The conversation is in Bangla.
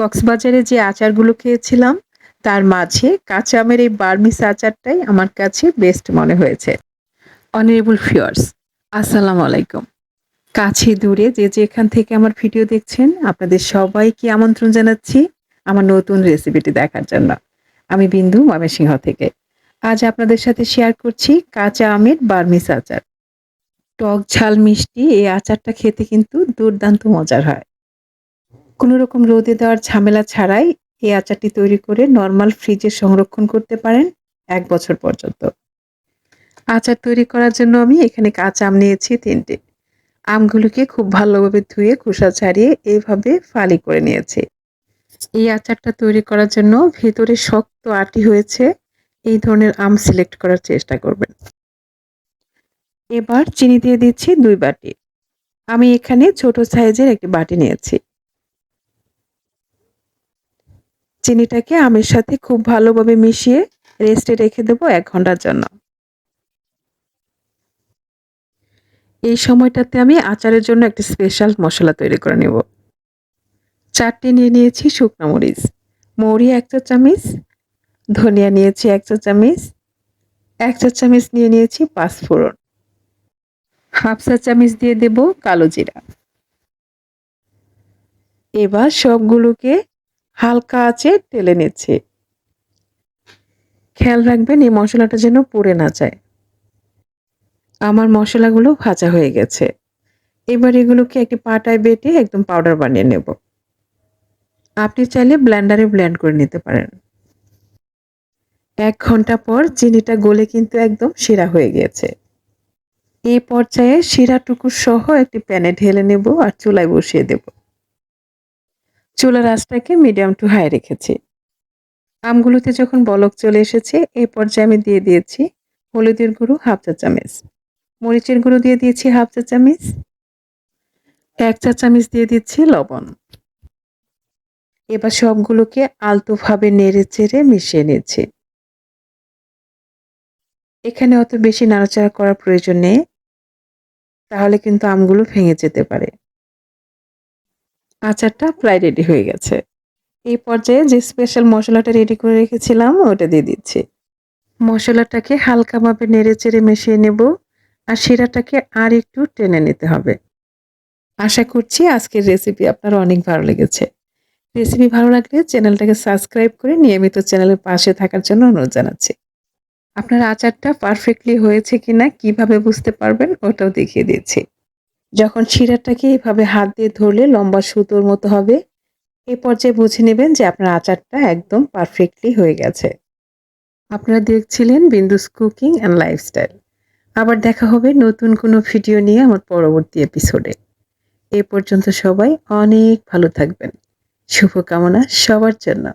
কক্সবাজারে যে আচারগুলো খেয়েছিলাম, তার মাঝে কাঁচা আমের এই বার্মিস আচারটাই আমার কাছে বেস্ট মনে হয়েছে। অনারেবল ভিউয়ার্স, আসসালামু আলাইকুম। কাছে দূরে যে যেখান থেকে আমার ভিডিও দেখছেন, আপনাদের সবাইকে আমন্ত্রণ জানাচ্ছি আমার নতুন রেসিপিটি দেখার জন্য। আমি বিন্দু, ময়মনসিংহ থেকে। আজ আপনাদের সাথে শেয়ার করছি কাঁচা আমের বার্মিস আচার। টক ঝাল মিষ্টি এই আচারটা খেতে কিন্তু দুর্দান্ত মজার হয়। কোনো রকম রোদে দেওয়ার ঝামেলা ছাড়াই এই আচারটি তৈরি করে নরমাল ফ্রিজে সংরক্ষণ করতে পারেন ১ বছর পর্যন্ত। আচার তৈরি করার জন্য আমি এখানে কাঁচা আম নিয়েছি ৩ টে। আমগুলোকে খুব ভালোভাবে ধুয়ে খোসা ছাড়িয়ে এভাবে ফালি করে নিয়েছি। এই আচারটা তৈরি করার জন্য ভেতরে শক্ত আঁটি হয়েছে এই ধরনের আম সিলেক্ট করার চেষ্টা করবেন। এবার চিনি দিয়ে দিচ্ছি ২ বাটি। আমি এখানে ছোট সাইজের একটি বাটি নিয়েছি। চিনিটাকে আমের সাথে খুব ভালোভাবে মিশিয়ে রেস্টে রেখে দেবো ১ ঘন্টার জন্য। এই সময়টাতে আমি আচারের জন্য একটা স্পেশাল মসলা তৈরি করে নেব। ৪ টে নিয়ে নিয়েছি শুকনো মরিচ, মৌরি ১ চা চামচ, ধনিয়া নিয়েছি ১ চা চামচ, ১ চা চামচ নিয়ে নিয়েছি পাঁচফোড়ন, হাফ চা চামচ দিয়ে দেব কালো জিরা। এবার সবগুলোকে হালকা আঁচে টেলে নিচ্ছি। খেয়াল রাখবেন এই মশলাটা যেন পুড়ে না যায়। আমার মশলাগুলো ভাজা হয়ে গেছে। এবার এগুলোকে একটি পাটায় বেটে একদম পাউডার বানিয়ে নেব। আপনি চাইলে ব্লেন্ডারে ব্লেন্ড করে নিতে পারেন। ১ ঘন্টা পর চিনিটা গলে কিন্তু একদম শিরা হয়ে গিয়েছে। এই পর্যায়ে শিরাটুকু সহ একটি প্যানে ঢেলে নেব আর চুলায় বসিয়ে দেব। চুলার আঁচটাকে মিডিয়াম টু হাই রেখেছি। আমগুলোতে যখন বলক চলে এসেছে এই পর্যায়ে আমি দিয়ে দিয়েছি হলুদের গুঁড়ো হাফ চা চামচ, মরিচের গুঁড়ো দিয়ে দিয়েছি হাফ চা চামচ, ১ চা চামচ দিয়ে দিচ্ছি লবণ। এবার সবগুলোকে আলতোভাবে নেড়ে-চেড়ে মিশিয়ে নিচ্ছি। এখানে অত বেশি নাড়াচাড়া করার প্রয়োজন নেই, তাহলে কিন্তু আমগুলো ভেঙে যেতে পারে। আচারটা প্রায় রেডি হয়ে গেছে। এই পর্যায়ে যে স্পেশাল মশলাটা রেডি করে রেখেছিলাম ওটা দিয়ে দিচ্ছি। মশলাটাকে হালকাভাবে নেড়ে-চেড়ে মিশিয়ে নেব আর শিরাটাকে আর একটু টেনে নিতে হবে। আশা করছি আজকের রেসিপি আপনার অনেক ভালো লেগেছে। রেসিপি ভালো লাগলে চ্যানেলটাকে সাবস্ক্রাইব করে নিয়মিত চ্যানেলের পাশে থাকার জন্য অনুরোধ জানাচ্ছি। আপনার আচারটা পারফেক্টলি হয়েছে কিনা কিভাবে বুঝতে পারবেন ওটাও দেখিয়ে দিয়েছি। যখন শিরাটাকে এভাবে হাত দিয়ে ধরলে লম্বা সুতোর মতো হবে, এই পর্যায়ে বুঝে নেবেন যে আপনার আচারটা একদম পারফেক্টলি হয়ে গেছে। আপনারা দেখছিলেন বিন্দুস কুকিং অ্যান্ড লাইফস্টাইল। আবার দেখা হবে নতুন কোনো ভিডিও নিয়ে আমার পরবর্তী এপিসোডে। এ পর্যন্ত সবাই অনেক ভালো থাকবেন। শুভকামনা সবার জন্য।